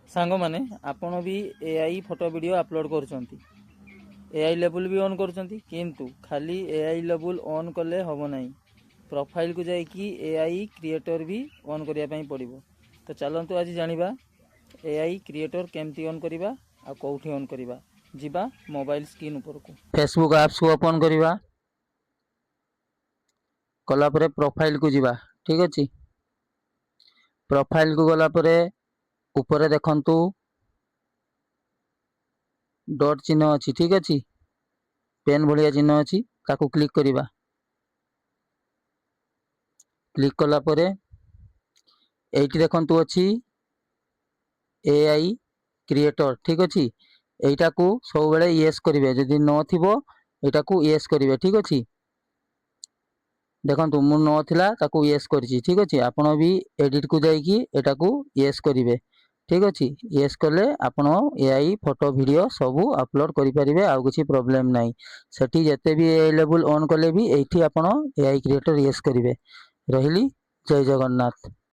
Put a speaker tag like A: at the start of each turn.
A: सांग माने आपण भी एआई फोटो वीडियो अपलोड करुँच एआई लेवल भी ऑन करुँच किंतु खाली एआई लेवल ऑन कले हम ना प्रोफाइल को जाकि एआई क्रिएटर भी ऑन करने पड़ो। तो चलतु आज जानिबा एआई क्रिएटर केमती ऑन करवा आ कौटी ऑन करवा। जीवा मोबाइल स्क्रीन ऊपर को फेसबुक ऐप्स को ओपन करवा कलापर प्रोफाइल को जीवा। ठीक अच्छे प्रोफाइल को गलापर ऊपर देखंतु डॉट चिन्ह अच्छी। ठीक अच्छे पेन भाया चिन्ह अच्छी ताकू क्लिक करवा। क्लिक कलापर एटी देखंतु अच्छी एआई क्रिएटर। ठीक अच्छे यटा को सब बेले येस करेंगे जदि न थो यहाँ को येस करेंगे। ठीक अच्छे देखो मु नाला ताकू येस करी। ठीक अच्छे आपण भी एडिट को जाकि एटा को येस करेंगे। ठीक अच्छे येस कले आपण एआई फोटो वीडियो सब अपलोड करेंगे आउ किसी प्रोब्लेम नहीं। सेठी जिते भी एआई लेवल ऑन कले भी एठी आपण एआई क्रिएटर येस करेंगे। रही जय जगन्नाथ।